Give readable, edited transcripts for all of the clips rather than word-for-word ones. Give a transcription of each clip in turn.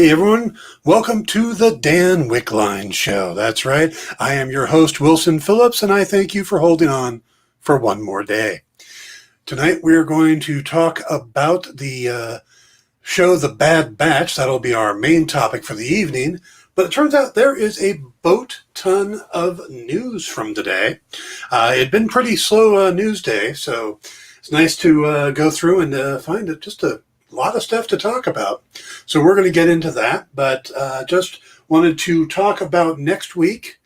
Hey everyone, welcome to the Dan Wickline Show. That's right, I am your host Wilson Phillips, and I thank you for holding on for one more day. Tonight we are going to talk about the show The Bad Batch. That'll be our main topic for the evening, but it turns out there is a boat ton of news from today. It had been pretty slow news day, so it's nice to go through and find just a lot of stuff to talk about. So we're going to get into that, but just wanted to talk about next week,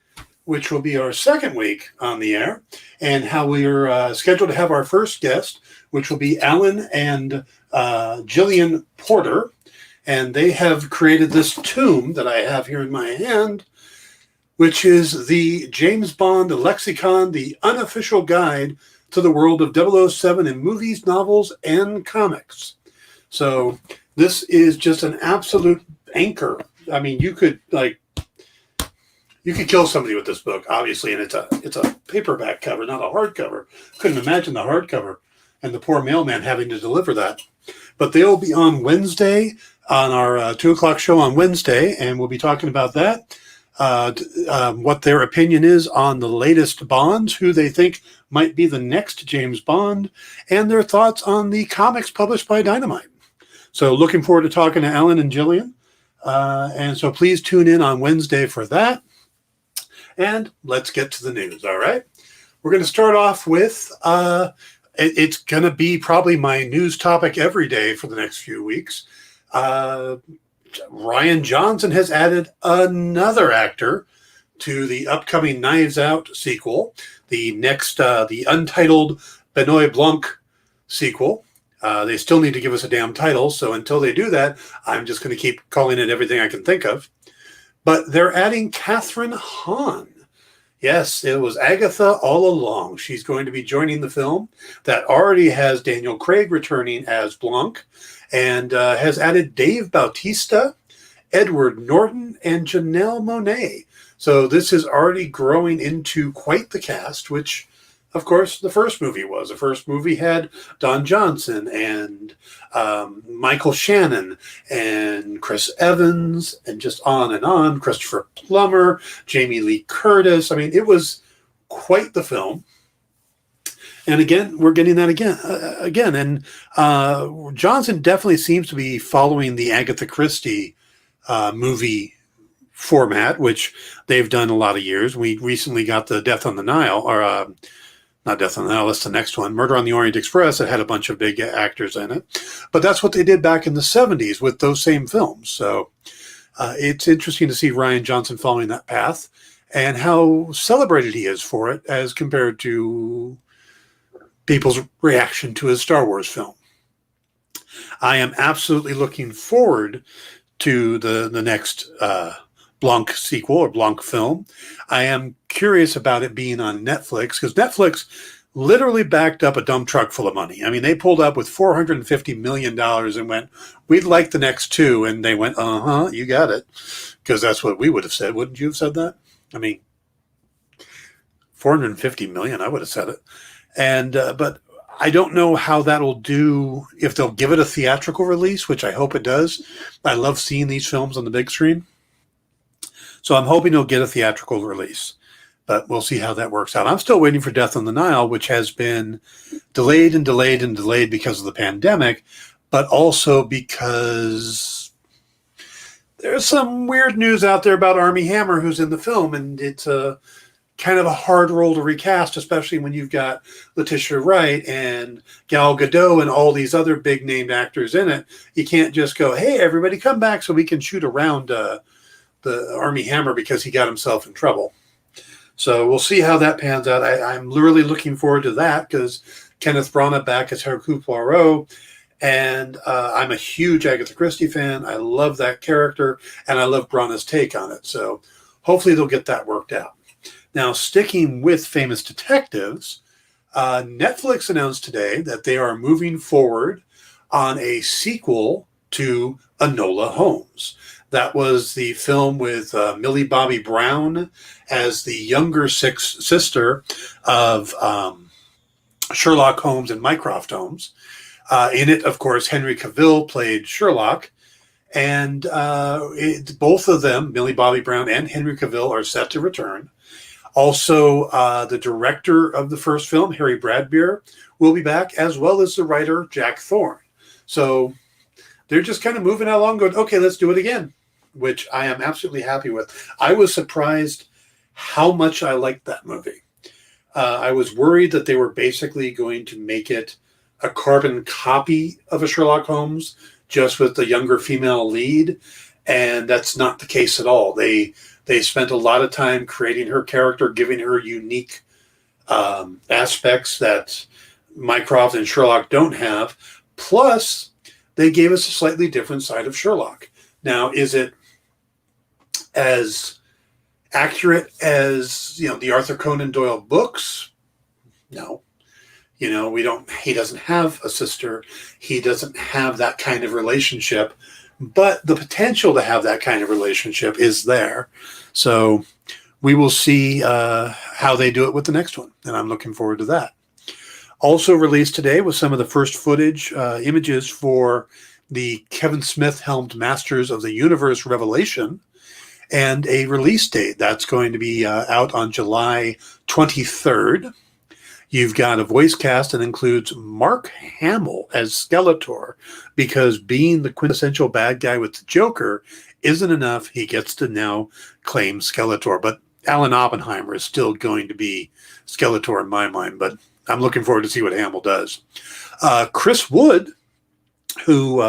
which will be our second week on the air, and how we are scheduled to have our first guest, which will be Alan and Jillian Porter. And they have created this tome that I have here in my hand, which is the James Bond Lexicon, the unofficial guide to the world of 007 in movies, novels, and comics. So this is just an absolute anchor. I mean, you could kill somebody with this book, obviously, and it's a paperback cover, not a hardcover. Couldn't imagine the hardcover and the poor mailman having to deliver that. But they'll be on Wednesday on our 2 o'clock show on Wednesday, and we'll be talking about that, what their opinion is on the latest Bonds, who they think might be the next James Bond, and their thoughts on the comics published by Dynamite. So looking forward to talking to Alan and Jillian. And so please tune in on Wednesday for that. And let's get to the news, all right? We're going to start off with, it's going to be probably my news topic every day for the next few weeks. Rian Johnson has added another actor to the upcoming Knives Out sequel, the next, the untitled Benoit Blanc sequel. They still need to give us a damn title, so until they do that, I'm just going to keep calling it everything I can think of. But they're adding Catherine Hahn. Yes, it was Agatha all along. She's going to be joining the film that already has Daniel Craig returning as Blanc, and has added Dave Bautista, Edward Norton, and Janelle Monáe. So this is already growing into quite the cast, which, of course, the first movie was. The first movie had Don Johnson and Michael Shannon and Chris Evans and just on, Christopher Plummer, Jamie Lee Curtis. I mean, it was quite the film. And again, we're getting that again. And Johnson definitely seems to be following the Agatha Christie movie format, which they've done a lot of years. We recently got the Death on the Nile, or not Death on the Nile, that's the next one, Murder on the Orient Express. It had a bunch of big actors in it. But that's what they did back in the 70s with those same films. So it's interesting to see Rian Johnson following that path and how celebrated he is for it as compared to people's reaction to his Star Wars film. I am absolutely looking forward to the next Blanc sequel or Blanc film. I am curious about it being on Netflix, because Netflix literally backed up a dump truck full of money. I mean, they pulled up with $450 million and went, we'd like the next two. And they went, you got it. Because that's what we would have said. Wouldn't you have said that? I mean, $450 million, I would have said it. And, but I don't know how that'll do, if they'll give it a theatrical release, which I hope it does. I love seeing these films on the big screen. So I'm hoping it'll get a theatrical release, but we'll see how that works out. I'm still waiting for Death on the Nile, which has been delayed and delayed and delayed because of the pandemic, but also because there's some weird news out there about Armie Hammer, who's in the film, and it's a kind of a hard role to recast, especially when you've got Letitia Wright and Gal Gadot and all these other big named actors in it. You can't just go, hey, everybody come back so we can shoot around the Armie Hammer because he got himself in trouble. So we'll see how that pans out. I'm literally looking forward to that because Kenneth Branagh back as Hercule Poirot, and I'm a huge Agatha Christie fan. I love that character, and I love Branagh's take on it. So hopefully they'll get that worked out. Now, sticking with famous detectives, Netflix announced today that they are moving forward on a sequel to Enola Holmes. That was the film with Millie Bobby Brown as the younger sister of Sherlock Holmes and Mycroft Holmes. In it, of course, Henry Cavill played Sherlock, And both of them, Millie Bobby Brown and Henry Cavill, are set to return. Also, the director of the first film, Harry Bradbeer, will be back, as well as the writer, Jack Thorne. So they're just kind of moving along going, okay, let's do it again, which I am absolutely happy with. I was surprised how much I liked that movie. I was worried that they were basically going to make it a carbon copy of a Sherlock Holmes, just with the younger female lead, and that's not the case at all. They spent a lot of time creating her character, giving her unique aspects that Mycroft and Sherlock don't have. Plus, they gave us a slightly different side of Sherlock. Now, is it as accurate as, the Arthur Conan Doyle books? No. He doesn't have a sister. He doesn't have that kind of relationship, but the potential to have that kind of relationship is there. So we will see how they do it with the next one, and I'm looking forward to that. Also released today was some of the first footage images for the Kevin Smith helmed Masters of the Universe Revelation, and a release date that's going to be out on July 23rd. You've got a voice cast that includes Mark Hamill as Skeletor, because being the quintessential bad guy with the Joker isn't enough. He gets to now claim Skeletor. But Alan Oppenheimer is still going to be Skeletor in my mind, but I'm looking forward to see what Hamill does. Chris Wood, who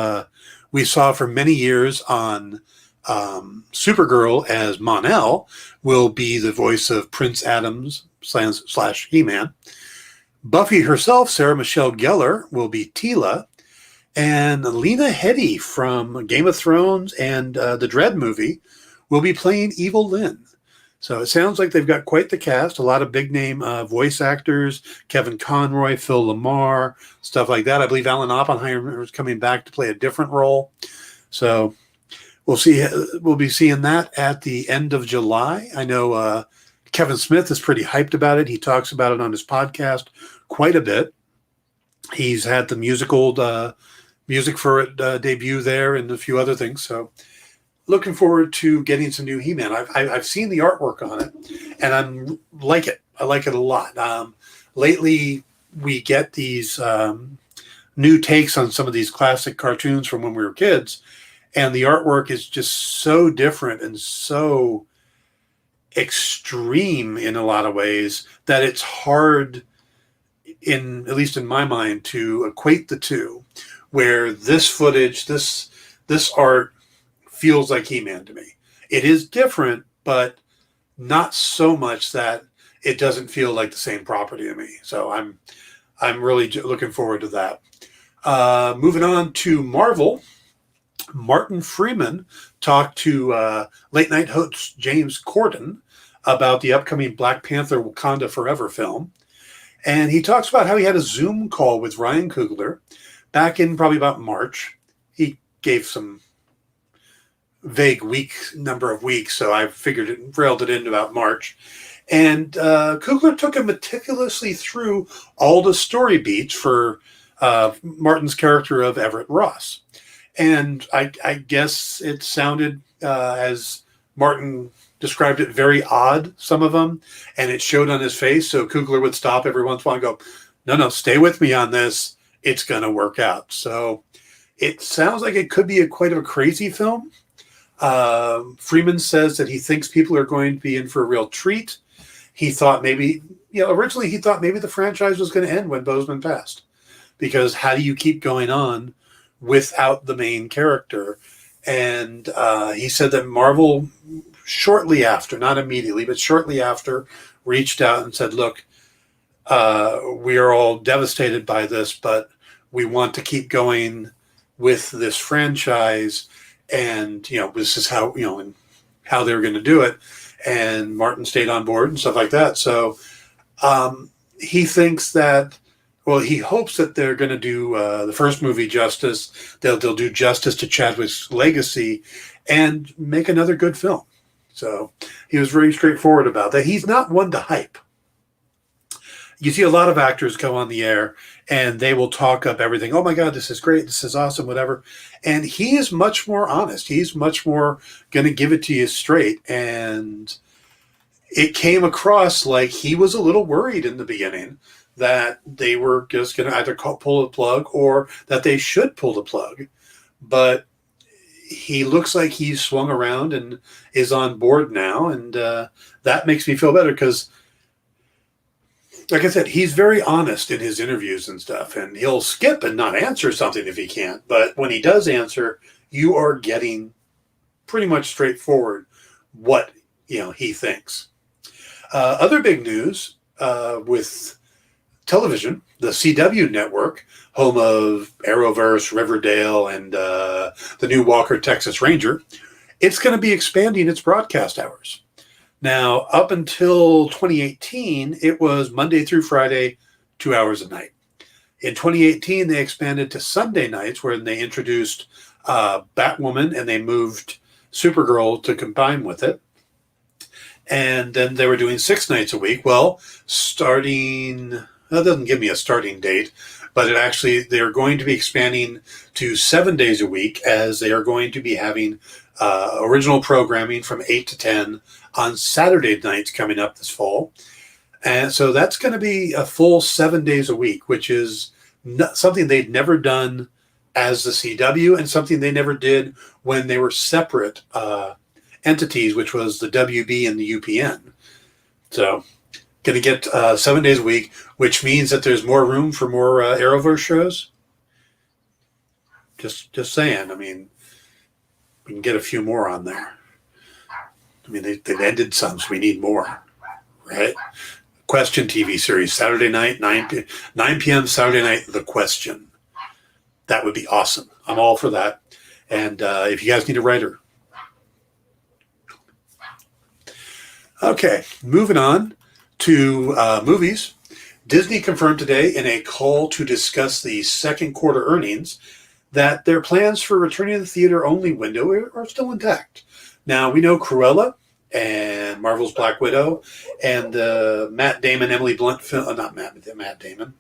we saw for many years on Supergirl as Mon-El, will be the voice of Prince Adams / He-Man. Buffy herself, Sarah Michelle Gellar, will be Teela. And Lena Headey from Game of Thrones and the Dredd movie will be playing Evil Lynn. So it sounds like they've got quite the cast, a lot of big-name voice actors, Kevin Conroy, Phil LaMarr, stuff like that. I believe Alan Oppenheimer is coming back to play a different role. So we'll see. We'll be seeing that at the end of July. I know Kevin Smith is pretty hyped about it. He talks about it on his podcast quite a bit. He's had the music for it debut there and a few other things. So looking forward to getting some new He-Man. I've seen the artwork on it, and I like it. I like it a lot. Lately, we get these new takes on some of these classic cartoons from when we were kids, and the artwork is just so different and so extreme in a lot of ways that it's hard, at least in my mind, to equate the two, where this footage, this art feels like He-Man to me. It is different, but not so much that it doesn't feel like the same property to me. So I'm really looking forward to that. Moving on to Marvel, Martin Freeman talked to late night host James Corden about the upcoming Black Panther Wakanda Forever film. And he talks about how he had a Zoom call with Ryan Coogler back in probably about March. He gave some vague number of weeks, so I railed it into about March. And Coogler took him meticulously through all the story beats for Martin's character of Everett Ross. And I guess it sounded, as Martin described it, very odd, some of them, and it showed on his face. So Coogler would stop every once in a while and go, no, stay with me on this. It's going to work out. So it sounds like it could be quite a crazy film. Freeman says that he thinks people are going to be in for a real treat. He thought originally he thought maybe the franchise was going to end when Boseman passed, because how do you keep going on without the main character? And he said that Marvel shortly after, not immediately, but shortly after, reached out and said, look, we are all devastated by this, but we want to keep going with this franchise. And, this is how, and how they were going to do it. And Martin stayed on board and stuff like that. So he thinks that, he hopes that they're going to do the first movie justice. They'll do justice to Chadwick's legacy and make another good film. So he was very straightforward about that. He's not one to hype. you see a lot of actors go on the air and they will talk up everything. Oh my God, this is great. This is awesome, whatever. And he is much more honest. He's much more going to give it to you straight. And it came across like he was a little worried in the beginning that they were just going to either pull the plug or that they should pull the plug. But he looks like he's swung around and is on board now. And that makes me feel better because, like I said, he's very honest in his interviews and stuff, and he'll skip and not answer something if he can't. But when he does answer, you are getting pretty much straightforward what he thinks. Other big news with television, the CW network, home of Arrowverse, Riverdale, and the new Walker, Texas Ranger, it's going to be expanding its broadcast hours. Now, up until 2018, it was Monday through Friday, 2 hours a night. In 2018, they expanded to Sunday nights, where they introduced Batwoman, and they moved Supergirl to combine with it. And then they were doing 6 nights a week. Well, that doesn't give me a starting date, but they're going to be expanding to 7 days a week, as they are going to be having original programming from 8 to 10 on Saturday nights coming up this fall. And so that's going to be a full 7 days a week, which is something they'd never done as the CW and something they never did when they were separate entities, which was the WB and the UPN. So going to get 7 days a week, which means that there's more room for more Arrowverse shows. Just saying. I mean, we can get a few more on there. I mean, they've ended some, so we need more, right? Question TV series, Saturday night, 9 p.m. Saturday night, The Question. That would be awesome. I'm all for that. And if you guys need a writer. Okay, moving on to movies. Disney confirmed today in a call to discuss the second quarter earnings that their plans for returning to the theater-only window are still intact. Now, we know Cruella and Marvel's Black Widow and the Matt Damon, Emily Blunt film. Not Matt Damon.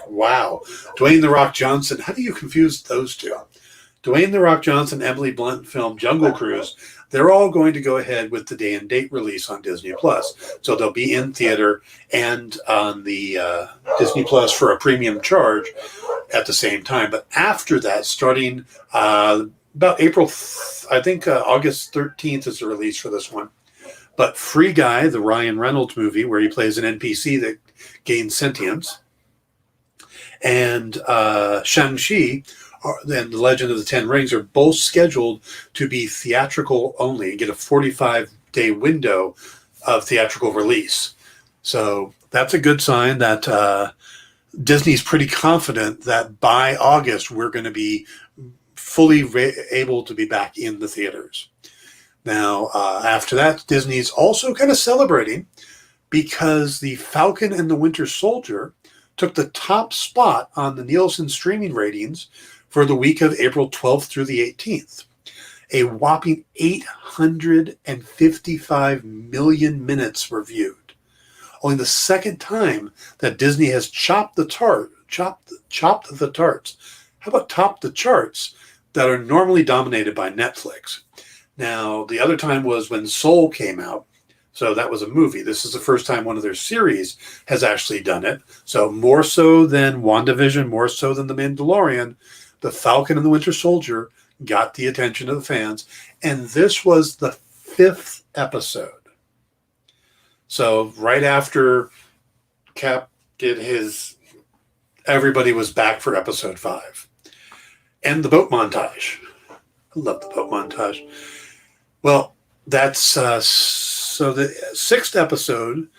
Wow. Dwayne The Rock Johnson. How do you confuse those two? Dwayne The Rock Johnson, Emily Blunt film Jungle Cruise. They're all going to go ahead with the day and date release on Disney Plus. So they'll be in theater and on the Disney Plus for a premium charge at the same time. But after that, starting about August 13th is the release for this one. But Free Guy, the Ryan Reynolds movie where he plays an NPC that gains sentience, and Shang-Chi and The Legend of the Ten Rings are both scheduled to be theatrical only and get a 45-day window of theatrical release. So that's a good sign that Disney's pretty confident that by August we're going to be fully able to be back in the theaters. Now, after that, Disney's also kind of celebrating because The Falcon and the Winter Soldier took the top spot on the Nielsen streaming ratings for the week of April 12th through the 18th. A whopping 855 million minutes were viewed. Only the second time that Disney has chopped the tarts. How about topped the charts that are normally dominated by Netflix? Now, the other time was when Soul came out. So that was a movie. This is the first time one of their series has actually done it. So more so than WandaVision, more so than The Mandalorian, The Falcon and the Winter Soldier got the attention of the fans. And this was the 5th episode. So right after Cap did everybody was back for episode 5. And the boat montage. I love the boat montage. Well, that's so the 6th episode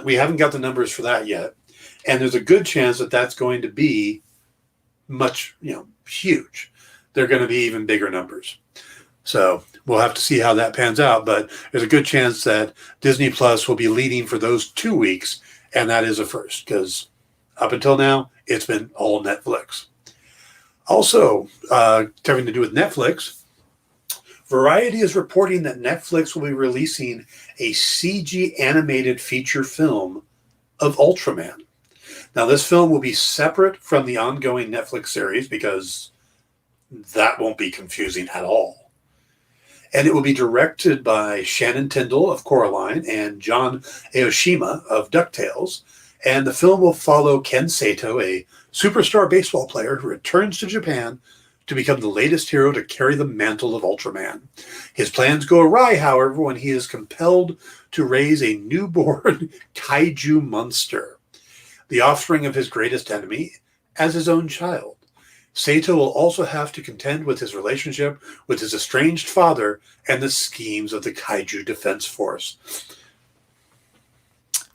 we haven't got the numbers for that yet. And there's a good chance that that's going to be much, huge. They're going to be even bigger numbers. So we'll have to see how that pans out. But there's a good chance that Disney Plus will be leading for those 2 weeks. And that is a first because up until now, it's been all Netflix. Also, having to do with Netflix, Variety is reporting that Netflix will be releasing a CG animated feature film of Ultraman. Now, this film will be separate from the ongoing Netflix series because that won't be confusing at all. And it will be directed by Shannon Tyndall of Coraline and John Aoshima of DuckTales. And the film will follow Ken Sato, a superstar baseball player who returns to Japan to become the latest hero to carry the mantle of Ultraman. His plans go awry, however, when he is compelled to raise a newborn kaiju monster, the offspring of his greatest enemy, as his own child. Sato will also have to contend with his relationship with his estranged father and the schemes of the Kaiju Defense Force.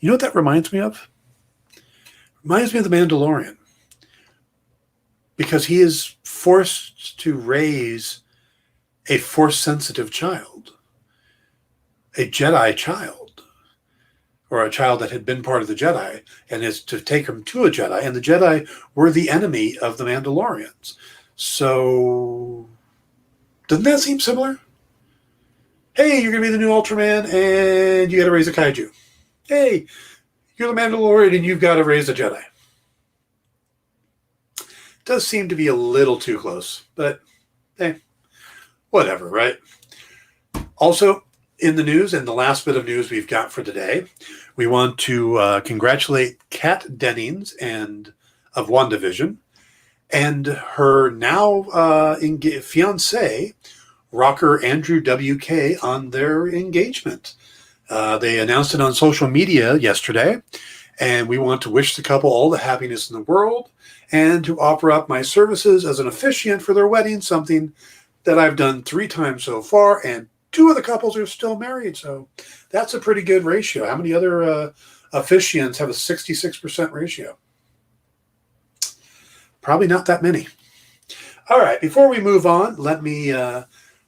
You know what that reminds me of? Reminds me of The Mandalorian. Because he is forced to raise a Force-sensitive child. A Jedi child. Or a child that had been part of the Jedi, and is to take him to a Jedi, and the Jedi were the enemy of the Mandalorians. So, doesn't that seem similar? Hey, you're going to be the new Ultraman, and you got to raise a kaiju. Hey, you're the Mandalorian, and you've got to raise a Jedi. Does seem to be a little too close, but hey, whatever, right? Also, in the news, and the last bit of news we've got for today, we want to congratulate Kat Dennings of WandaVision and her now fiancé, rocker Andrew WK, on their engagement. They announced it on social media yesterday, and we want to wish the couple all the happiness in the world and to offer up my services as an officiant for their wedding, something that I've done 3 times so far, and 2 of the couples are still married, so that's a pretty good ratio. How many other officiants have a 66% ratio? Probably not that many. All right, before we move on, let me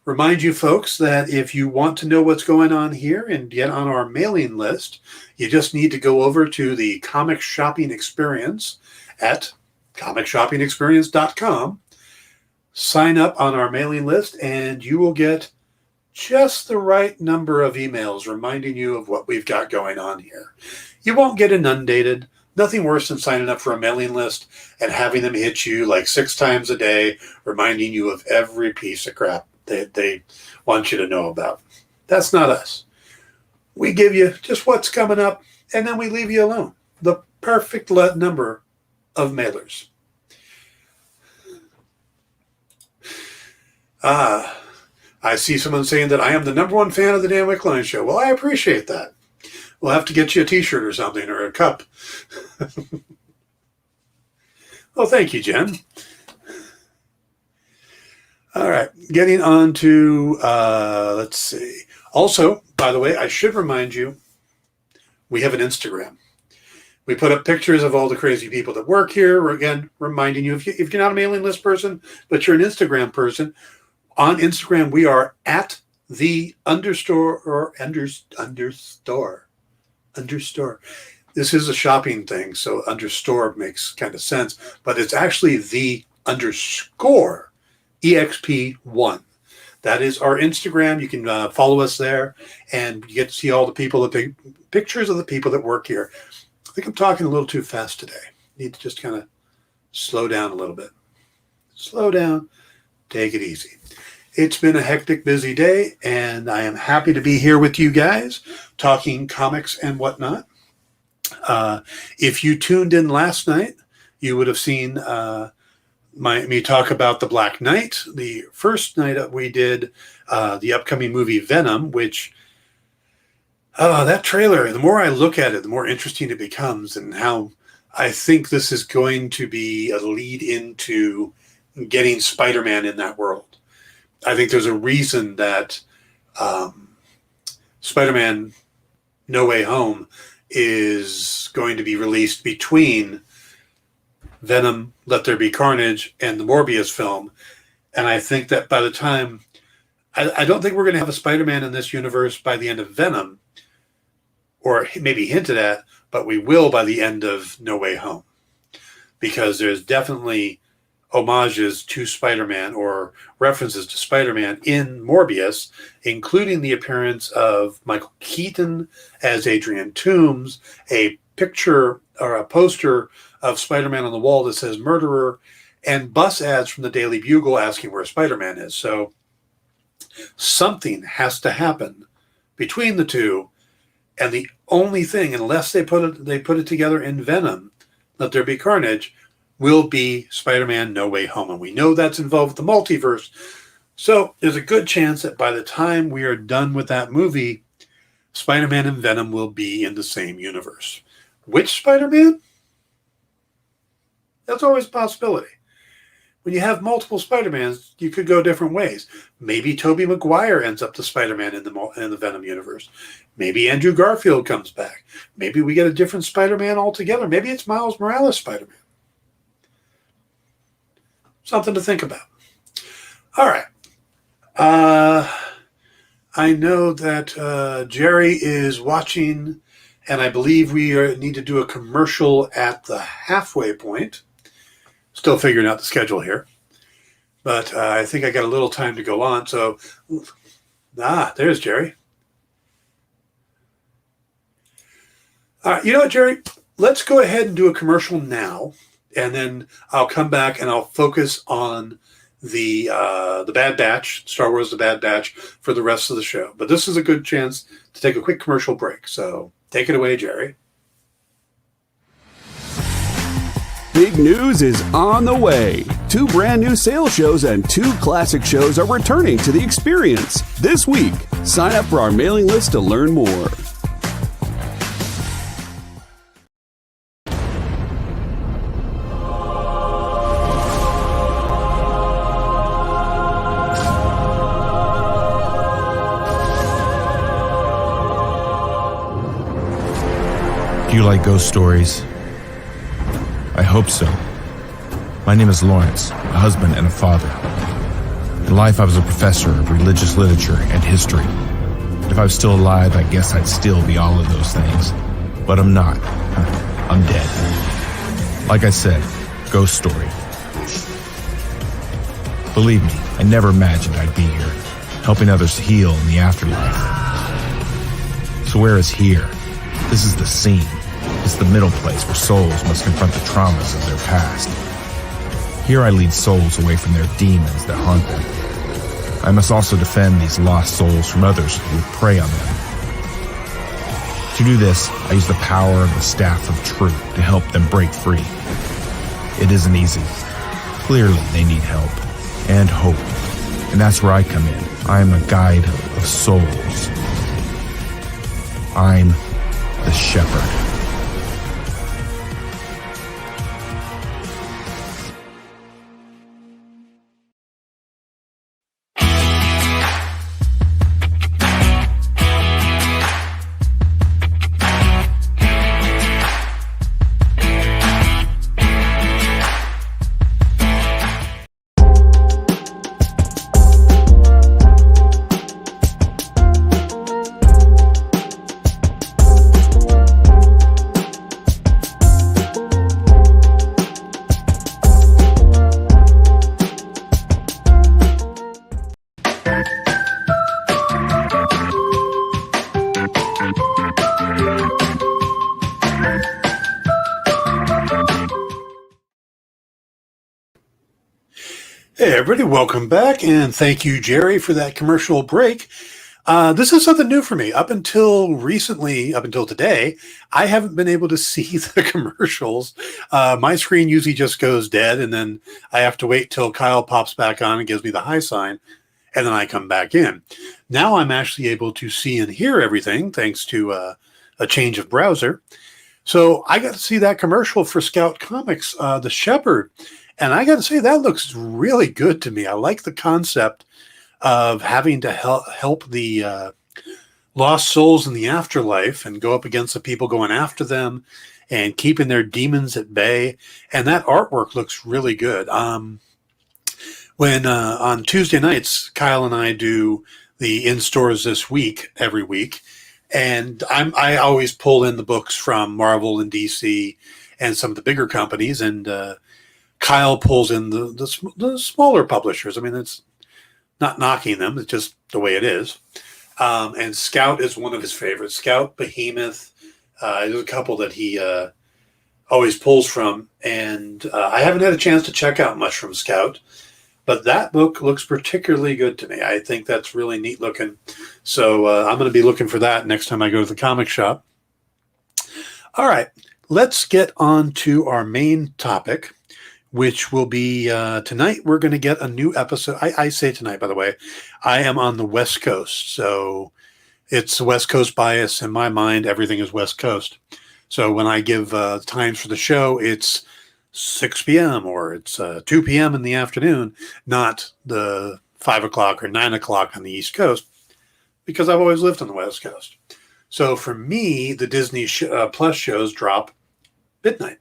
remind you folks that if you want to know what's going on here and get on our mailing list, you just need to go over to the Comic Shopping Experience at comicshoppingexperience.com, sign up on our mailing list, and you will get just the right number of emails reminding you of what we've got going on here. You won't get inundated. Nothing worse than signing up for a mailing list and having them hit you like 6 times a day, reminding you of every piece of crap they want you to know about. That's not us. We give you just what's coming up, and then we leave you alone. The perfect number of mailers. I see someone saying that I am the #1 fan of the Dan Wickline Show. Well, I appreciate that. We'll have to get you a t-shirt or something, or a cup. Well, thank you, Jen. All right, getting on to, let's see. Also, by the way, I should remind you, we have an Instagram. We put up pictures of all the crazy people that work here. We're, again, reminding you, if you're not a mailing list person, but you're an Instagram person, on Instagram, we are at the understore. This is a shopping thing, so understore makes kind of sense, but it's actually the underscore EXP1. That is our Instagram. You can follow us there, and you get to see all the people, pictures of the people that work here. I think I'm talking a little too fast today. Need to just kind of slow down a little bit. Slow down. Take it easy. It's been a hectic, busy day, and I am happy to be here with you guys talking comics and whatnot. If you tuned in last night, you would have seen me talk about The Black Knight. The first night that we did the upcoming movie Venom, which that trailer, the more I look at it, the more interesting it becomes, and how I think this is going to be a lead into getting Spider-Man in that world. I think there's a reason that Spider-Man No Way Home is going to be released between Venom, Let There Be Carnage, and the Morbius film. And I think that by the time, I don't think we're going to have a Spider-Man in this universe by the end of Venom, or maybe hinted at, but we will by the end of No Way Home. Because there's definitely homages to Spider-Man or references to Spider-Man in Morbius, including the appearance of Michael Keaton as Adrian Toomes, a picture or a poster of Spider-Man on the wall that says murderer, and bus ads from the Daily Bugle asking where Spider-Man is. So something has to happen between the two. And the only thing, unless they put it together in Venom, Let There Be Carnage, will be Spider-Man No Way Home. And we know that's involved with the multiverse. So there's a good chance that by the time we are done with that movie, Spider-Man and Venom will be in the same universe. Which Spider-Man? That's always a possibility. When you have multiple Spider-Mans, you could go different ways. Maybe Tobey Maguire ends up the Spider-Man in the Venom universe. Maybe Andrew Garfield comes back. Maybe we get a different Spider-Man altogether. Maybe it's Miles Morales Spider-Man. Something to think about. All right. I know that Jerry is watching, and I believe we need to do a commercial at the halfway point. Still figuring out the schedule here. But I think I got a little time to go on. So, there's Jerry. All right, you know what, Jerry? Let's go ahead and do a commercial now, and then I'll come back and I'll focus on the Bad Batch, Star Wars The Bad Batch, for the rest of the show. But this is a good chance to take a quick commercial break. So take it away, Jerry. Big news is on the way. 2 brand new sales shows and 2 classic shows are returning to the experience this week. Sign up for our mailing list to learn more. Do you like ghost stories? I hope so. My name is Lawrence, a husband and a father. In life, I was a professor of religious literature and history. If I was still alive, I guess I'd still be all of those things. But I'm not. I'm dead. Like I said, ghost story. Believe me, I never imagined I'd be here, helping others heal in the afterlife. So where is here? This is the scene. It's the middle place where souls must confront the traumas of their past. Here I lead souls away from their demons that haunt them. I must also defend these lost souls from others who would prey on them. To do this, I use the power of the Staff of Truth to help them break free. It isn't easy. Clearly, they need help and hope. And that's where I come in. I am a guide of souls. I'm the shepherd. Hey, everybody, welcome back, and thank you, Jerry, for that commercial break. This is something new for me. Up until recently, up until today, I haven't been able to see the commercials. My screen usually just goes dead, and then I have to wait till Kyle pops back on and gives me the hi sign, and then I come back in. Now I'm actually able to see and hear everything thanks to a change of browser. So I got to see that commercial for Scout Comics, The Shepherd. And I got to say, that looks really good to me. I like the concept of having to help the lost souls in the afterlife and go up against the people going after them and keeping their demons at bay. And that artwork looks really good. When on Tuesday nights, Kyle and I do the in-stores this week, every week. And I always pull in the books from Marvel and DC and some of the bigger companies, and Kyle pulls in the smaller publishers. I mean, it's not knocking them. It's just the way it is. And Scout is one of his favorites. Scout, Behemoth, There's a couple that he always pulls from, and I haven't had a chance to check out Mushroom Scout, but that book looks particularly good to me. I think that's really neat looking. So I'm going to be looking for that next time I go to the comic shop. All right, let's get on to our main topic, which will be tonight. We're going to get a new episode. I say tonight, by the way. I am on the West Coast, so it's West Coast bias. In my mind, everything is West Coast. So when I give times for the show, it's 6 p.m. or it's 2 p.m. in the afternoon, not the 5 o'clock or 9 o'clock on the East Coast, because I've always lived on the West Coast. So for me, the Disney Plus shows drop midnight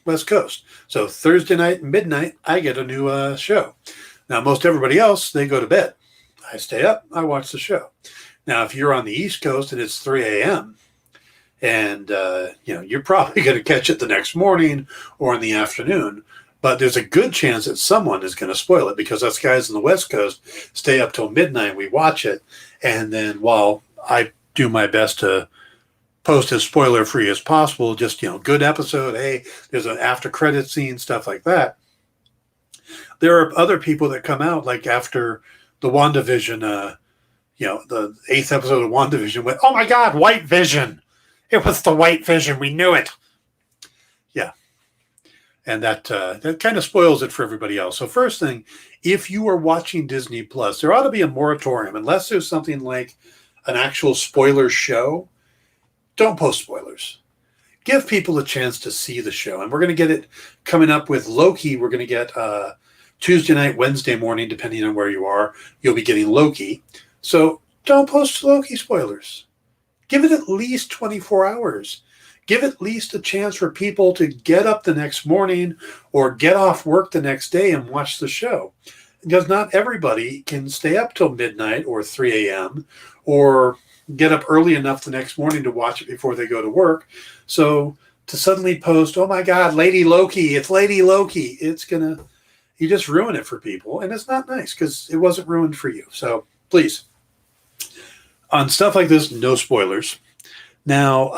West Coast. So Thursday night, midnight, I get a new show. Now, most everybody else, they go to bed. I stay up, I watch the show. Now, if you're on the East Coast and it's 3 a.m., and you're probably going to catch it the next morning or in the afternoon, but there's a good chance that someone is going to spoil it, because us guys on the West Coast stay up till midnight, we watch it, and then while I do my best to post as spoiler free as possible, just good episode, hey, there's an after credit scene, stuff like that, there are other people that come out like after the WandaVision, the 8th episode of WandaVision went, oh my God, White Vision. It was the White Vision. We knew it. Yeah. And that kind of spoils it for everybody else. So first thing, if you are watching Disney Plus, there ought to be a moratorium. Unless there's something like an actual spoiler show, don't post spoilers. Give people a chance to see the show. And we're going to get it coming up with Loki. We're going to get Tuesday night, Wednesday morning, depending on where you are. You'll be getting Loki. So don't post Loki spoilers. Give it at least 24 hours. Give at least a chance for people to get up the next morning or get off work the next day and watch the show. Because not everybody can stay up till midnight or 3 a.m. or get up early enough the next morning to watch it before they go to work. So to suddenly post, oh my God, Lady Loki, it's Lady Loki, you just ruin it for people. And it's not nice because it wasn't ruined for you. So please, on stuff like this, no spoilers. Now,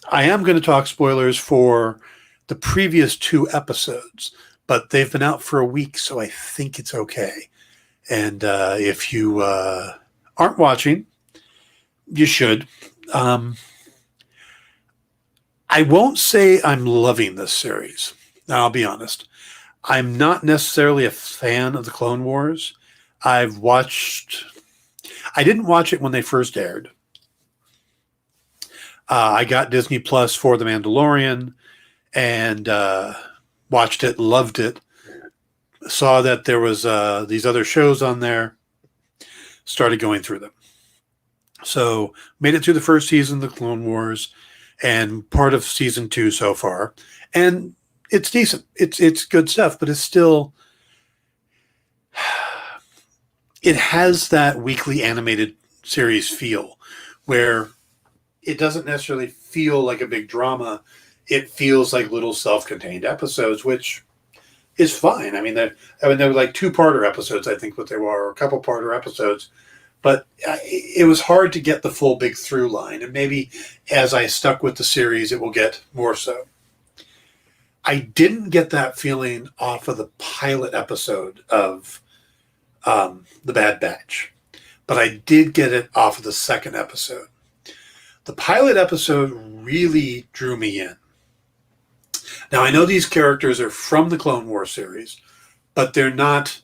I am going to talk spoilers for the previous 2 episodes, but they've been out for a week, so I think it's okay. And if you aren't watching, you should. I won't say I'm loving this series. Now, I'll be honest. I'm not necessarily a fan of the Clone Wars. I didn't watch it when they first aired. I got Disney Plus for The Mandalorian and watched it, loved it. Saw that there was these other shows on there, started going through them. So made it through the first season of The Clone Wars and part of season 2 so far. And it's decent. It's good stuff, but it's still... It has that weekly animated series feel where it doesn't necessarily feel like a big drama. It feels like little self-contained episodes, which is fine. I mean, they were like 2-parter episodes, I think what they were, or a couple-parter episodes. But it was hard to get the full big through line. And maybe as I stuck with the series, it will get more so. I didn't get that feeling off of the pilot episode of The Bad Batch, but I did get it off of the second episode. The pilot episode really drew me in. Now, I know these characters are from the Clone Wars series, but they're not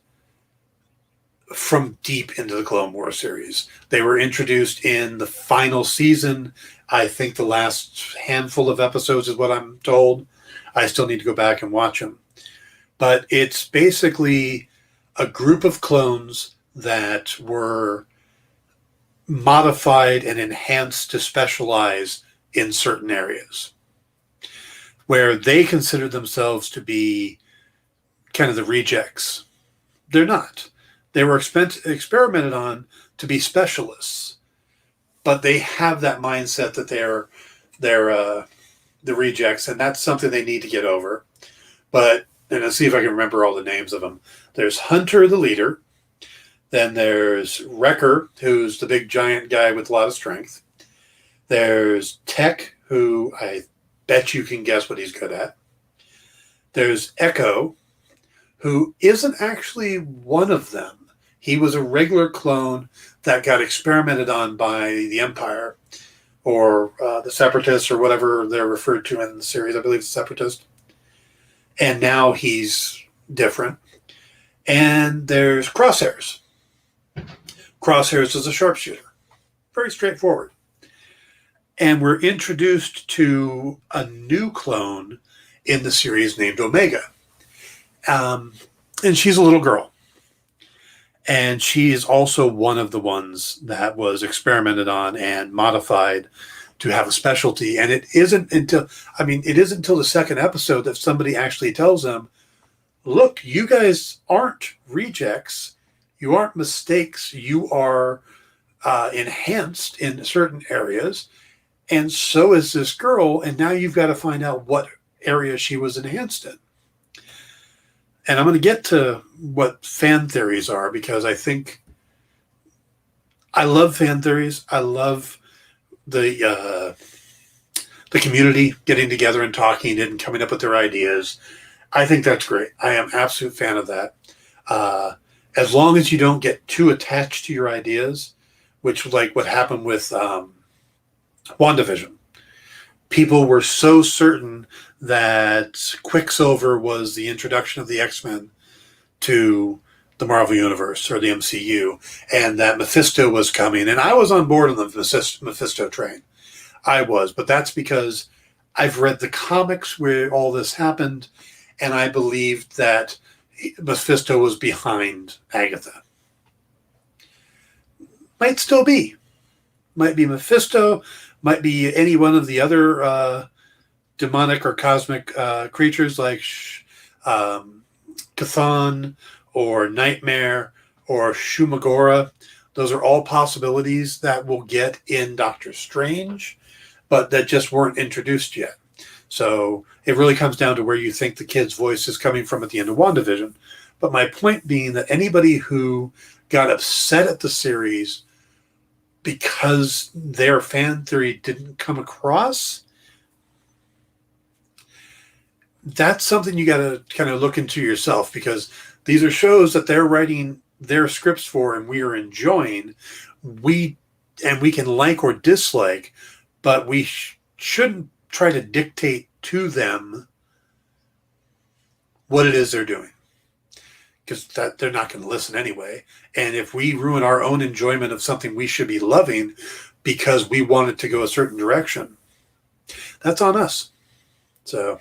from deep into the Clone Wars series. They were introduced in the final season. I think the last handful of episodes is what I'm told. I still need to go back and watch them. But it's basically a group of clones that were modified and enhanced to specialize in certain areas, where they consider themselves to be kind of the rejects. They're not. They were experimented on to be specialists, but they have that mindset that they're the rejects, and that's something they need to get over. But, and let's see if I can remember all the names of them. There's Hunter, the leader. Then there's Wrecker, who's the big giant guy with a lot of strength. There's Tech, who I bet you can guess what he's good at. There's Echo, who isn't actually one of them. He was a regular clone that got experimented on by the Empire, or the Separatists, or whatever they're referred to in the series. I believe it's Separatist. And now he's different. And there's Crosshairs. Crosshairs is a sharpshooter. Very straightforward. And we're introduced to a new clone in the series named Omega. And she's a little girl. And she is also one of the ones that was experimented on and modified to have a specialty. And it isn't until the second episode that somebody actually tells them, look, you guys aren't rejects. You aren't mistakes. You are enhanced in certain areas. And so is this girl. And now you've got to find out what area she was enhanced in. And I'm going to get to what fan theories are, because I think I love fan theories. I love the community getting together and talking and coming up with their ideas. I think that's great. I am an absolute fan of that. As long as you don't get too attached to your ideas, which like what happened with WandaVision. People were so certain that Quicksilver was the introduction of the X-Men to the Marvel Universe or the MCU, and that Mephisto was coming. And I was on board on the Mephisto train. I was, but that's because I've read the comics where all this happened, and I believed that Mephisto was behind Agatha. Might still be. Might be Mephisto, might be any one of the other demonic or cosmic creatures like Chthon or Nightmare or Shumagora. Those are all possibilities that we'll get in Doctor Strange, but that just weren't introduced yet. So it really comes down to where you think the kid's voice is coming from at the end of WandaVision. But my point being that anybody who got upset at the series because their fan theory didn't come across, that's something you got to kind of look into yourself, because these are shows that they're writing their scripts for and we are enjoying. We can like or dislike, but we shouldn't try to dictate to them what it is they're doing, because that they're not going to listen anyway. And if we ruin our own enjoyment of something we should be loving because we want it to go a certain direction, that's on us. So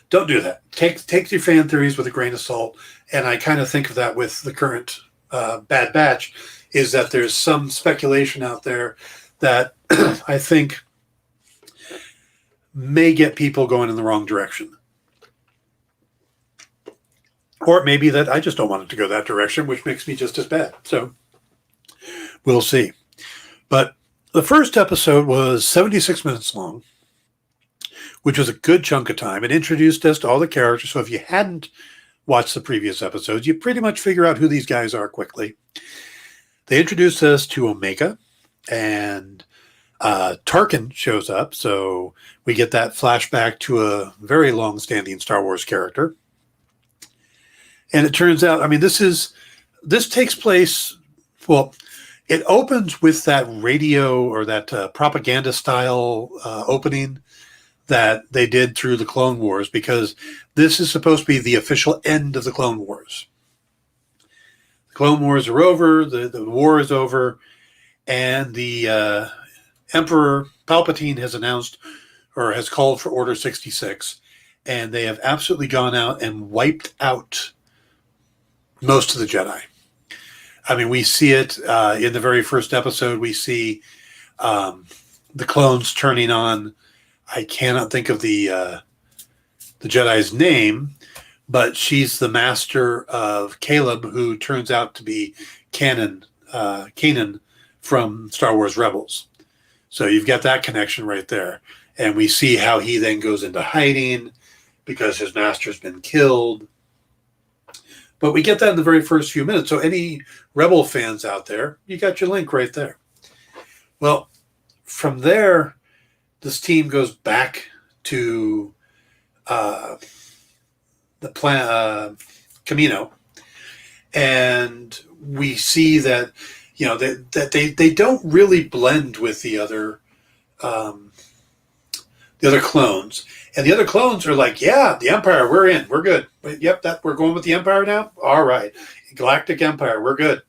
don't do that. Take your fan theories with a grain of salt. And I kind of think of that with the current Bad Batch, is that there's some speculation out there that I think may get people going in the wrong direction. Or it may be that I just don't want it to go that direction, which makes me just as bad. So we'll see. But the first episode was 76 minutes long, which was a good chunk of time. It introduced us to all the characters. So if you hadn't watched the previous episodes, you pretty much figure out who these guys are quickly. They introduced us to Omega, and Tarkin shows up. So we get that flashback to a very long-standing Star Wars character. And it turns out, I mean, this takes place, well, it opens with that radio or that propaganda style opening that they did through the Clone Wars, because this is supposed to be the official end of the Clone Wars. The Clone Wars are over, the war is over, and the Emperor Palpatine has announced or has called for Order 66, and they have absolutely gone out and wiped out most of the Jedi. I mean, we see it in the very first episode. We see the clones turning on, I cannot think of the Jedi's name, but she's the master of Caleb, who turns out to be Kanan from Star Wars Rebels. So you've got that connection right there. And we see how he then goes into hiding because his master's been killed. But we get that in the very first few minutes. So any Rebel fans out there, you got your link right there. Well, from there, this team goes back to the Camino, and we see that they don't really blend with the other clones, and the other clones are like, yeah, the Empire, we're in, we're good. Yep, we're going with the Empire now. All right, Galactic Empire, we're good.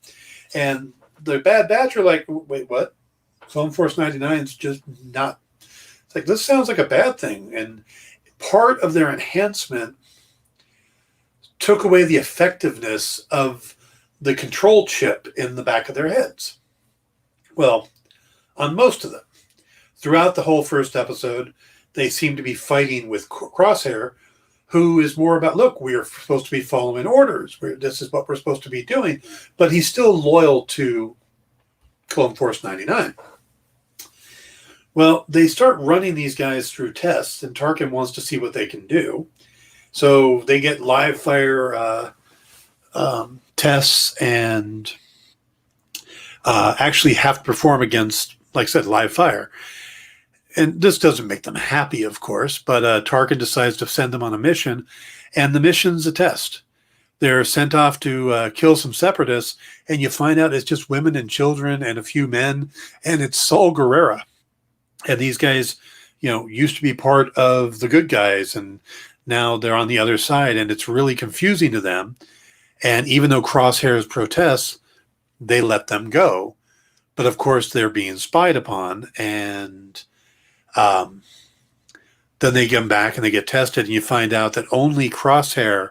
And the Bad Batch are like, wait, what? Clone Force 99 is just not. It's like, this sounds like a bad thing, and part of their enhancement took away the effectiveness of the control chip in the back of their heads. Well, on most of them. Throughout the whole first episode, they seem to be fighting with Crosshair, who is more about, look, we're supposed to be following orders. This is what we're supposed to be doing. But he's still loyal to Clone Force 99. Well, they start running these guys through tests, and Tarkin wants to see what they can do. So they get live fire tests and actually have to perform against, like I said, live fire. And this doesn't make them happy, of course, but Tarkin decides to send them on a mission, and the mission's a test. They're sent off to kill some separatists, and you find out it's just women and children and a few men, and it's Saul Guerrera. And these guys, used to be part of the good guys, and now they're on the other side, and it's really confusing to them. And even though Crosshairs protests, they let them go. But of course, they're being spied upon, and then they get them back and they get tested, and you find out that only Crosshair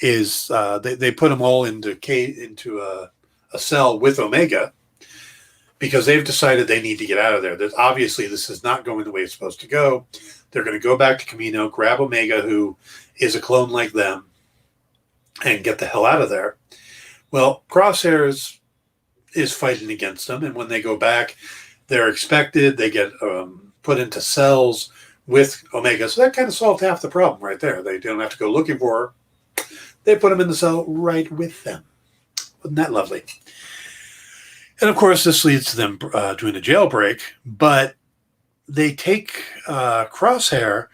is. They put them all into a cell with Omega because they've decided they need to get out of there. That obviously this is not going the way it's supposed to go. They're going to go back to Camino, grab Omega, who is a clone like them, and get the hell out of there. Well, Crosshairs is fighting against them, and when they go back, they're expected. They get put into cells with Omega, so that kind of solved half the problem right there. They don't have to go looking for her. They put them in the cell right with them. Wasn't that lovely? And of course, this leads to them doing a jailbreak, but they take Crosshair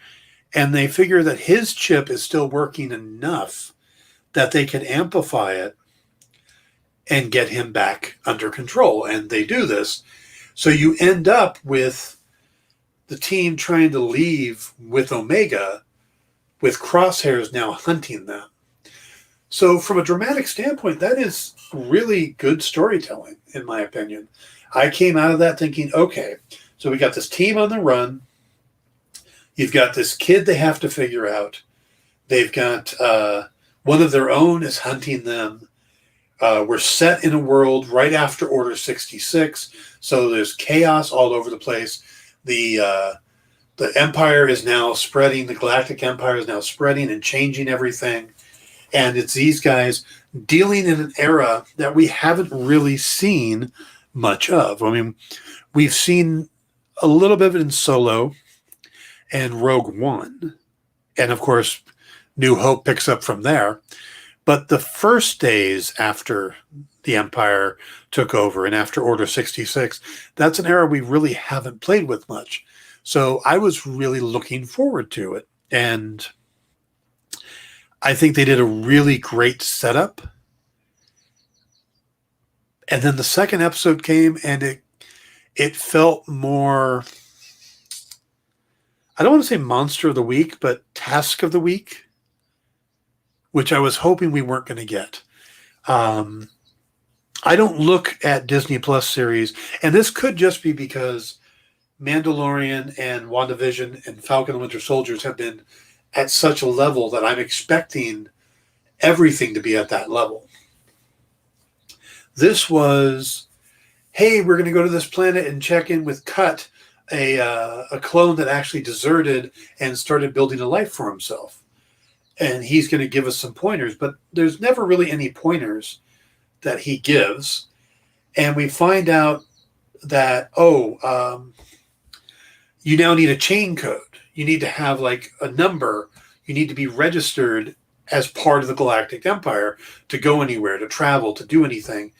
and they figure that his chip is still working enough that they can amplify it and get him back under control. And they do this. So you end up with the team trying to leave with Omega, with Crosshairs now hunting them. So from a dramatic standpoint, that is really good storytelling, in my opinion. I came out of that thinking, okay, so we got this team on the run. You've got this kid they have to figure out. They've got one of their own is hunting them. We're set in a world right after Order 66, so there's chaos all over the place. The Empire is now spreading. The Galactic Empire is now spreading and changing everything. And it's these guys dealing in an era that we haven't really seen much of. I mean, we've seen a little bit of it in Solo and Rogue One. And of course, New Hope picks up from there. But the first days after the Empire took over and after Order 66, that's an era we really haven't played with much. So I was really looking forward to it. And I think they did a really great setup. And then the second episode came and it felt more, I don't want to say monster of the week, but task of the week, which I was hoping we weren't going to get. I don't look at Disney Plus series, and this could just be because Mandalorian and WandaVision and Falcon and Winter Soldiers have been at such a level that I'm expecting everything to be at that level. This was, hey, we're going to go to this planet and check in with Cut, a clone that actually deserted and started building a life for himself. And he's going to give us some pointers, but there's never really any pointers that he gives. And we find out that, you now need a chain code. You need to have like a number. You need to be registered as part of the Galactic Empire to go anywhere, to travel, to do anything.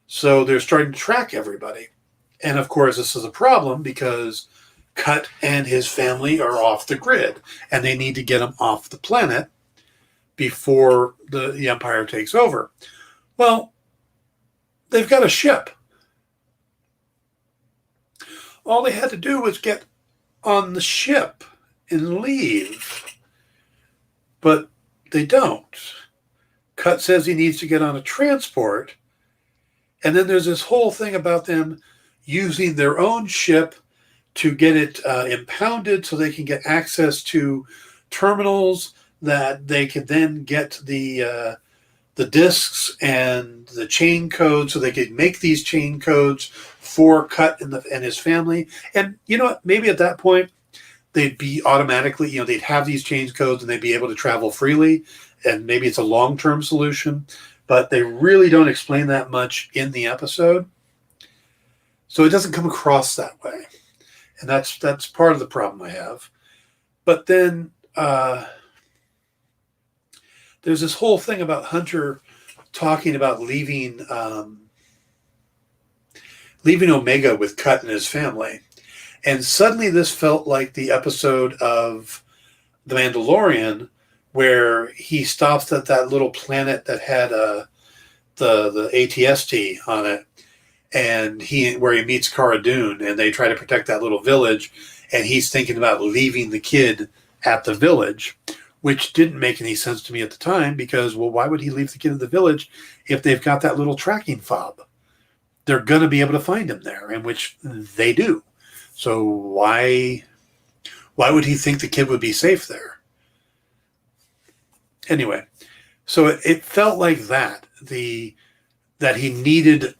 So they're starting to track everybody. And of course, this is a problem because Cut and his family are off the grid, and they need to get him off the planet before the Empire takes over. Well, they've got a ship. All they had to do was get on the ship and leave. But they don't. Cut says he needs to get on a transport. And then there's this whole thing about them using their own ship to get it impounded so they can get access to terminals that they can then get the discs and the chain codes so they could make these chain codes for Cut and his family. And you know what? Maybe at that point, they'd be automatically, they'd have these chain codes and they'd be able to travel freely. And maybe it's a long-term solution. But they really don't explain that much in the episode. So it doesn't come across that way. And that's part of the problem I have. But then there's this whole thing about Hunter talking about leaving Omega with Cut and his family. And suddenly this felt like the episode of The Mandalorian where he stops at that little planet that had the ATST on it, and where he meets Cara Dune, and they try to protect that little village, and he's thinking about leaving the kid at the village, which didn't make any sense to me at the time because, well, why would he leave the kid at the village if they've got that little tracking fob? They're going to be able to find him there, and which they do. So why would he think the kid would be safe there? Anyway, so it felt like that he needed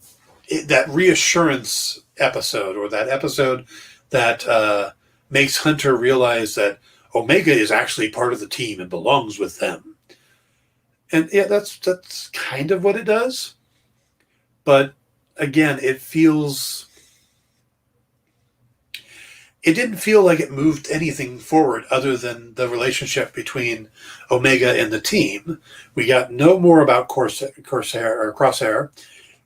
that reassurance episode, or that episode that makes Hunter realize that Omega is actually part of the team and belongs with them. And yeah, that's kind of what it does. But again, it didn't feel like it moved anything forward other than the relationship between Omega and the team. We got no more about Crosshair.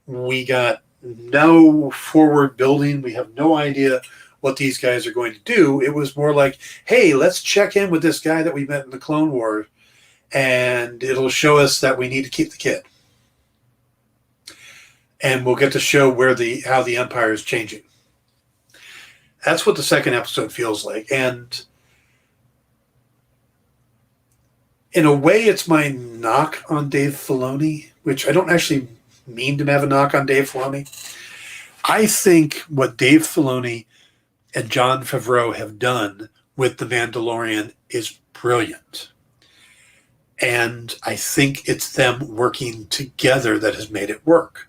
We got no forward building. We have no idea what these guys are going to do. It was more like, hey, let's check in with this guy that we met in the Clone Wars, and it'll show us that we need to keep the kid. And we'll get to show how the Empire is changing. That's what the second episode feels like. And in a way, it's my knock on Dave Filoni, which I don't actually mean to have a knock on Dave Filoni. I think what Dave Filoni and Jon Favreau have done with The Mandalorian is brilliant. And I think it's them working together that has made it work.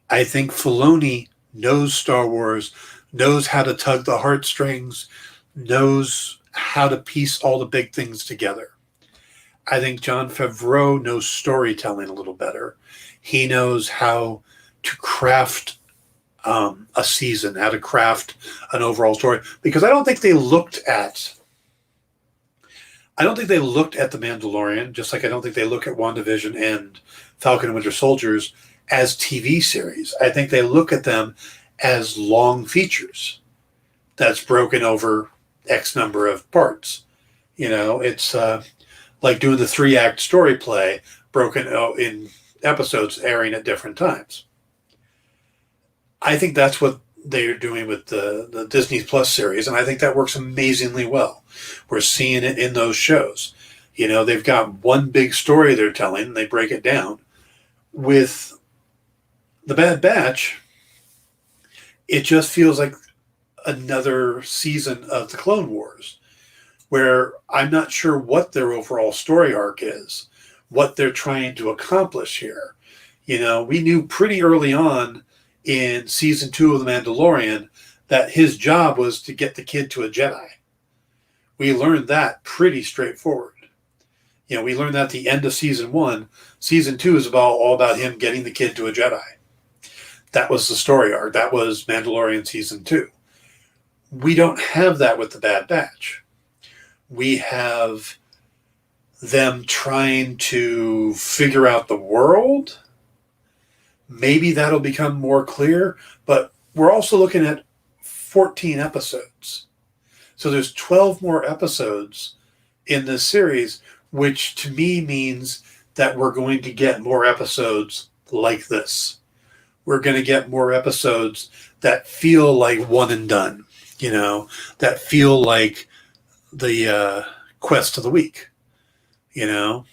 I think Filoni knows Star Wars, knows how to tug the heartstrings, knows how to piece all the big things together. I think Jon Favreau knows storytelling a little better. He knows how to craft a season, how to craft an overall story. Because I don't think they looked at The Mandalorian, just like I don't think they look at WandaVision and Falcon and Winter Soldiers as TV series. I think they look at them as long features that's broken over X number of parts. It's like doing the 3-act story play broken in episodes airing at different times. I think that's what they're doing with the Disney Plus series, and I think that works amazingly well. We're seeing it in those shows. They've got one big story they're telling, and they break it down. With The Bad Batch, it just feels like another season of the Clone Wars, where I'm not sure what their overall story arc is, what they're trying to accomplish here. We knew pretty early on in season 2 of The Mandalorian that his job was to get the kid to a Jedi. We learned that pretty straightforward. We learned that at the end of season 1. Season 2 is all about him getting the kid to a Jedi. That was the story arc. That was Mandalorian season 2. We don't have that with The Bad Batch. We have them trying to figure out the world, maybe that'll become more clear. But we're also looking at 14 episodes. So there's 12 more episodes in this series, which to me means that we're going to get more episodes like this. We're going to get more episodes that feel like one and done, that feel like the quest of the week. These are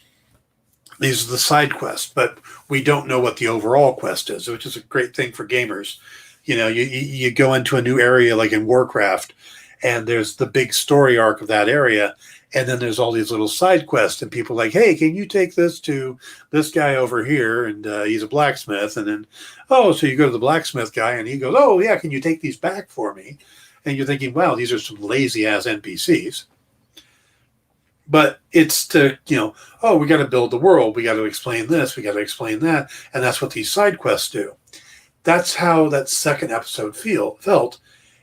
the side quests, but we don't know what the overall quest is, which is a great thing for gamers. You go into a new area like in Warcraft, and there's the big story arc of that area, and then there's all these little side quests, and people are like, hey, can you take this to this guy over here? And he's a blacksmith. And then, so you go to the blacksmith guy, and he goes, oh, yeah, can you take these back for me? And you're thinking, wow, these are some lazy-ass NPCs. But it's to, we got to build the world. We got to explain this. We got to explain that. And that's what these side quests do. That's how that second episode felt.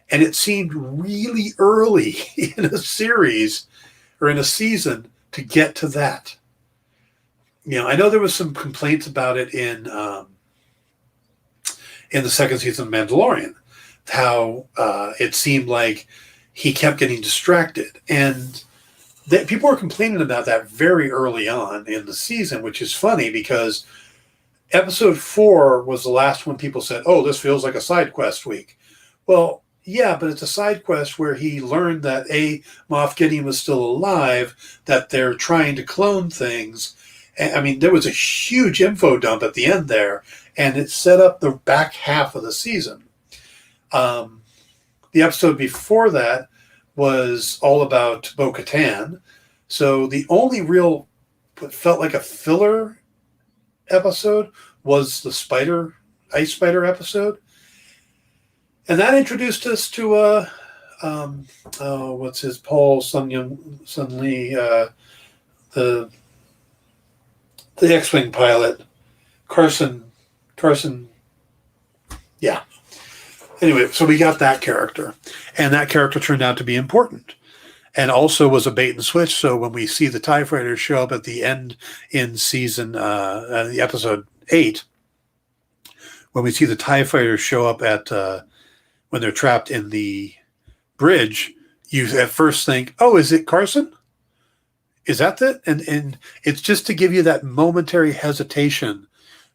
And it seemed really early in a series or in a season to get to that. I know there was some complaints about it in the second season of Mandalorian, how it seemed like he kept getting distracted. And people were complaining about that very early on in the season, which is funny because episode 4 was the last one people said, oh, this feels like a side quest week. Well, yeah, but it's a side quest where he learned that Moff Gideon was still alive, that they're trying to clone things. I mean, there was a huge info dump at the end there, and it set up the back half of the season. The episode before that was all about Bo-Katan. So the only real, what felt like a filler episode was the Ice Spider episode. And that introduced us to, Paul Sun Lee, the X-Wing pilot, Carson, yeah. Anyway, so we got that character, and that character turned out to be important, and also was a bait and switch. So when we see the TIE Fighters show up at the end in season, the episode 8, when we see the TIE Fighters show up at when they're trapped in the bridge, you at first think, "Oh, is it Carson? Is that it?" And it's just to give you that momentary hesitation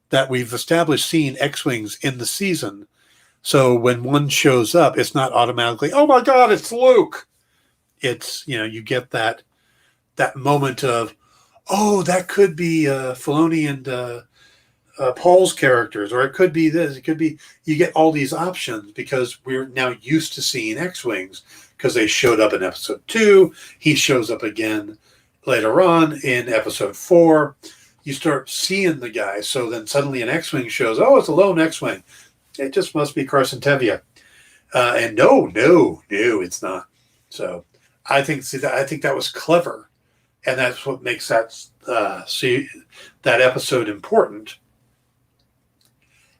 that we've established seeing X-Wings in the season. So when one shows up, it's not automatically, oh my God, it's Luke. It's, you get that moment of, oh, that could be Filoni and Paul's characters, or it could be this. It could be, you get all these options because we're now used to seeing X-Wings because they showed up in episode 2. He shows up again later on in episode 4. You start seeing the guy. So then suddenly an X-Wing shows, oh, it's a lone X-Wing. It just must be Carson Tevye. And no, it's not. So I think that was clever. And that's what makes that episode important.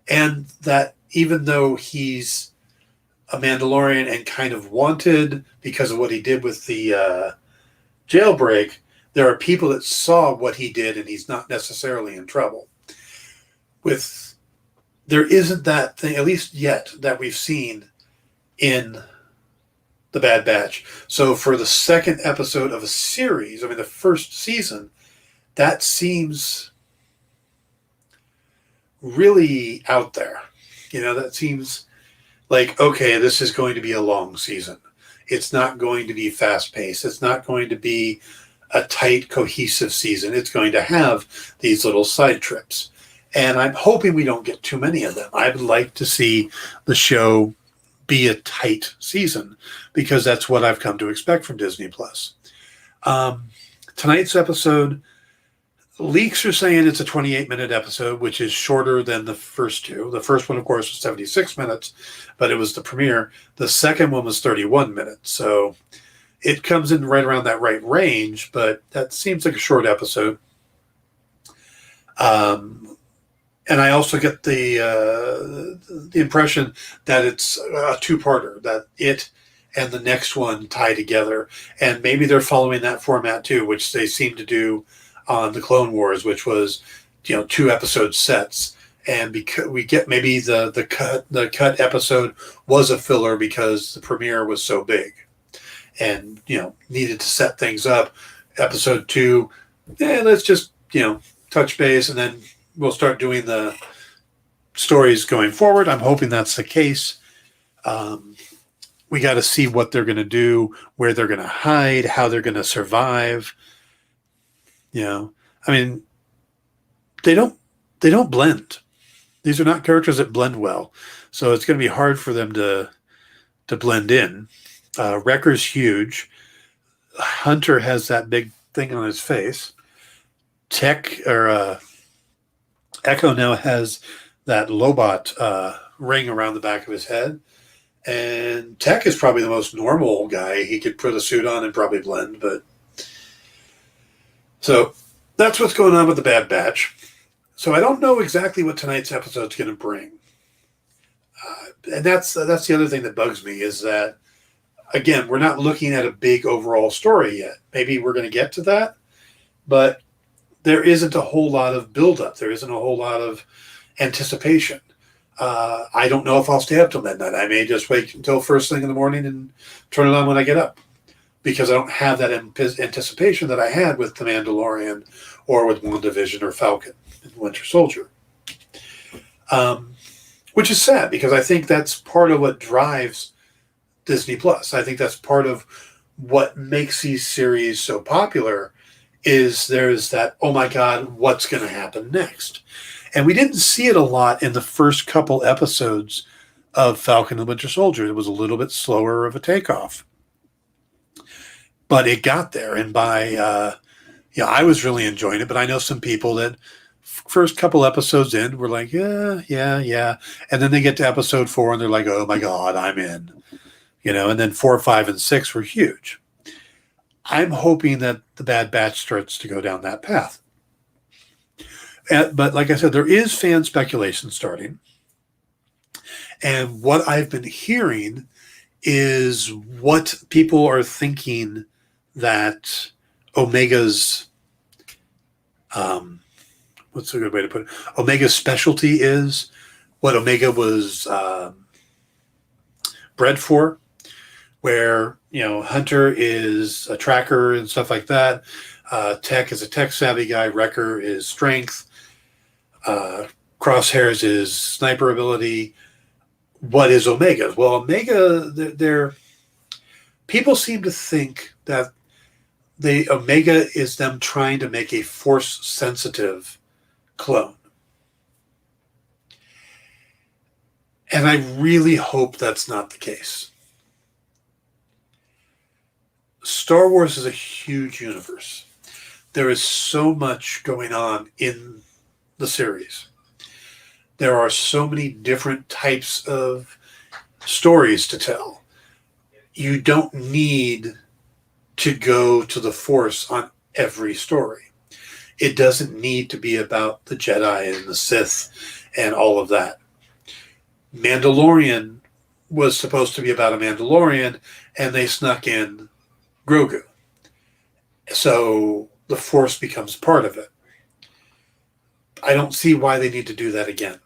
And that even though he's a Mandalorian and kind of wanted because of what he did with the jailbreak, there are people that saw what he did and he's not necessarily in trouble. There isn't that thing, at least yet, that we've seen in The Bad Batch. So for the second episode of a series, the first season, that seems really out there. That seems like, okay, this is going to be a long season. It's not going to be fast-paced. It's not going to be a tight, cohesive season. It's going to have these little side trips. And I'm hoping we don't get too many of them. I would like to see the show be a tight season because that's what I've come to expect from Disney+. Tonight's episode, leaks are saying it's a 28-minute episode, which is shorter than the first two. The first one, of course, was 76 minutes, but it was the premiere. The second one was 31 minutes. So it comes in right around that right range, but that seems like a short episode. And I also get the impression that it's a two-parter, that it and the next one tie together. And maybe they're following that format too, which they seem to do on the Clone Wars, which was, 2 episode sets. and because we get maybe the cut episode was a filler because the premiere was so big, and needed to set things up. Episode 2, let's just touch base, and then we'll start doing the stories going forward. I'm hoping that's the case. We got to see what they're going to do, where they're going to hide, how they're going to survive. I mean, they don't blend. These are not characters that blend well, so it's going to be hard for them to blend in. Wrecker's huge. Hunter has that big thing on his face. Echo now has that Lobot ring around the back of his head. And Tech is probably the most normal guy. He could put a suit on and probably blend. But so that's what's going on with the Bad Batch. So I don't know exactly what tonight's episode is going to bring. And that's the other thing that bugs me is that, again, we're not looking at a big overall story yet. Maybe we're going to get to that. But there isn't a whole lot of buildup. There isn't a whole lot of anticipation. I don't know if I'll stay up till midnight. I may just wait until first thing in the morning and turn it on when I get up, because I don't have that anticipation that I had with The Mandalorian or with WandaVision or Falcon and Winter Soldier. Which is sad, because I think that's part of what drives Disney Plus. I think that's part of what makes these series so popular is there's that, oh my God, what's going to happen next? And we didn't see it a lot in the first couple episodes of Falcon and Winter Soldier. It was a little bit slower of a takeoff. But it got there. And by, I was really enjoying it. But I know some people that first couple episodes in were like, yeah. And then they get to episode 4 and they're like, oh my God, I'm in. And then 4, 5, and 6 were huge. I'm hoping that the Bad Batch starts to go down that path. But like I said, there is fan speculation starting. And what I've been hearing is what people are thinking that Omega's, what's a good way to put it? Omega's specialty is, what Omega was bred for, where, Hunter is a tracker and stuff like that. Tech is a tech-savvy guy. Wrecker is strength. Crosshairs is sniper ability. What is Omega? Well, Omega, people seem to think that the Omega is them trying to make a force-sensitive clone. And I really hope that's not the case. Star Wars is a huge universe. There is so much going on in the series. There are so many different types of stories to tell. You don't need to go to the Force on every story. It doesn't need to be about the Jedi and the Sith and all of that. Mandalorian was supposed to be about a Mandalorian, and they snuck in Grogu. So the Force becomes part of it. I don't see why they need to do that again.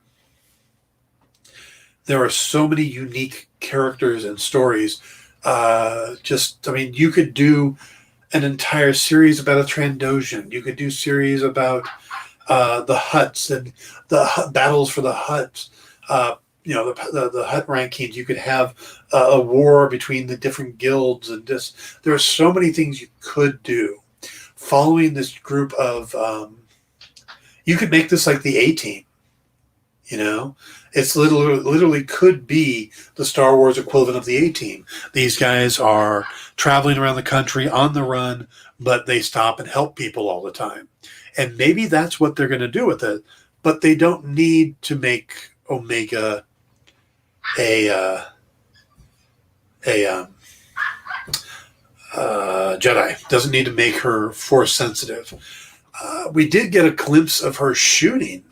There are so many unique characters and stories. You could do an entire series about a Trandoshan. You could do series about the Hutts and the battles for the Hutts. The Hutt rankings. You could have a war between the different guilds, and there are so many things you could do. Following this group of, you could make this like the A-Team. It's literally could be the Star Wars equivalent of the A-Team. These guys are traveling around the country on the run, but they stop and help people all the time. And maybe that's what they're going to do with it. But they don't need to make Omega a Jedi. Doesn't need to make her force sensitive. We did get a glimpse of her shooting,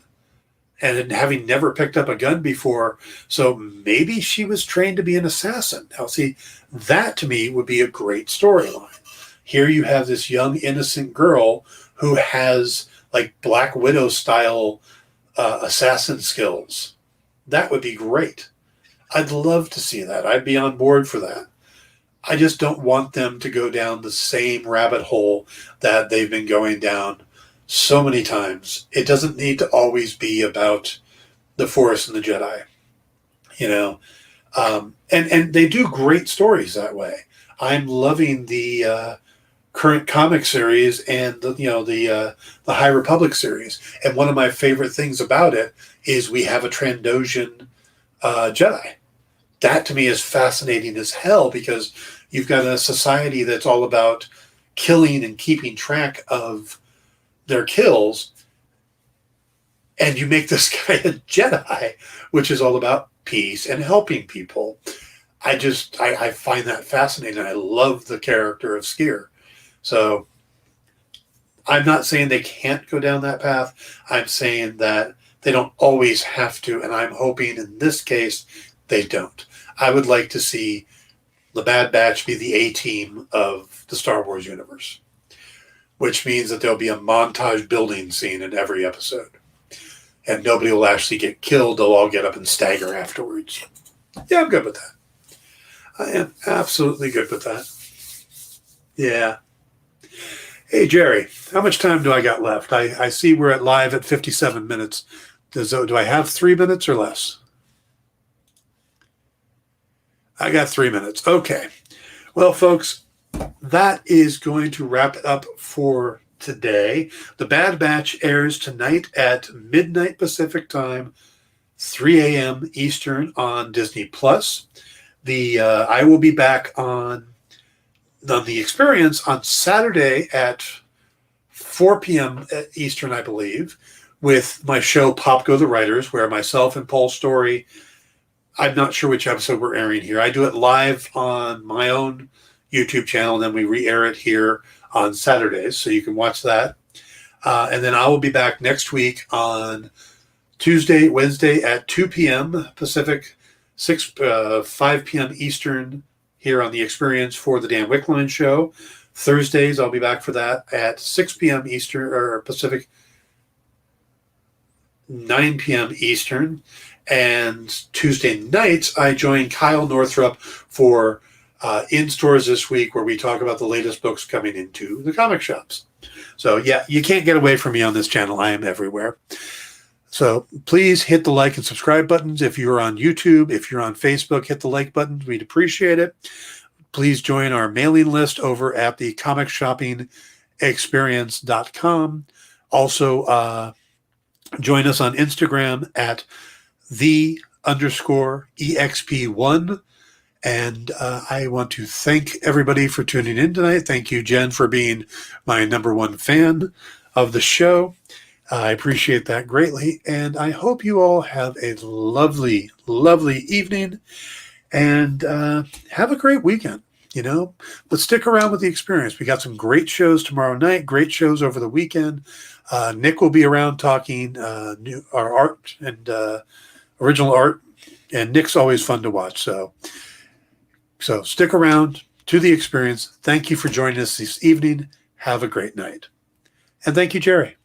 and having never picked up a gun before, so maybe she was trained to be an assassin. Now, see, that to me would be a great storyline. Here you have this young, innocent girl who has like Black Widow style assassin skills. That would be great. I'd love to see that. I'd be on board for that. I just don't want them to go down the same rabbit hole that they've been going down so many times. It doesn't need to always be about the Force and the Jedi, you know. And they do great stories that way. I'm loving the current comic series and the High Republic series. And one of my favorite things about it is we have a Trandoshan Jedi. That to me is fascinating as hell, because you've got a society that's all about killing and keeping track of their kills, and you make this guy a Jedi, which is all about peace and helping people. I find that fascinating. I love the character of Skier. So I'm not saying they can't go down that path. I'm saying that they don't always have to, and I'm hoping in this case they don't. I would like to see the Bad Batch be the A-team of the Star Wars universe, which means that there'll be a montage building scene in every episode. And nobody will actually get killed. They'll all get up and stagger afterwards. Yeah, I'm good with that. I am absolutely good with that. Yeah. Hey, Jerry, how much time do I got left? I see we're live at 57 minutes. Do I have 3 minutes or less? I got 3 minutes. Okay. Well, folks, that is going to wrap it up for today. The Bad Batch airs tonight at midnight Pacific time, 3 a.m. Eastern on Disney Plus. I will be back on the Experience on Saturday at 4 p.m. Eastern, I believe, with my show Pop Go the Writers, where myself and Paul Story, I'm not sure which episode we're airing here. I do it live on my own YouTube channel, and then we re-air it here on Saturdays, so you can watch that. And then I will be back next week on Tuesday, Wednesday at 2 p.m. Pacific, 5 p.m. Eastern here on The Experience for the Dan Wickline Show. Thursdays, I'll be back for that at 6 p.m. Eastern or Pacific, 9 p.m. Eastern. And Tuesday nights, I join Kyle Northrup for In Stores This Week, where we talk about the latest books coming into the comic shops. So, yeah, you can't get away from me on this channel. I am everywhere. So please hit the like and subscribe buttons. If you're on YouTube, if you're on Facebook, hit the like button. We'd appreciate it. Please join our mailing list over at the comicshoppingexperience.com. Also, join us on Instagram at _EXP1. And I want to thank everybody for tuning in tonight. Thank you, Jen, for being my #1 fan of the show. I appreciate that greatly. And I hope you all have a lovely, lovely evening and have a great weekend. But stick around with The Experience. We got some great shows tomorrow night, great shows over the weekend. Nick will be around talking our art and original art, and Nick's always fun to watch. So stick around to The Experience. Thank you for joining us this evening. Have a great night. And thank you, Jerry.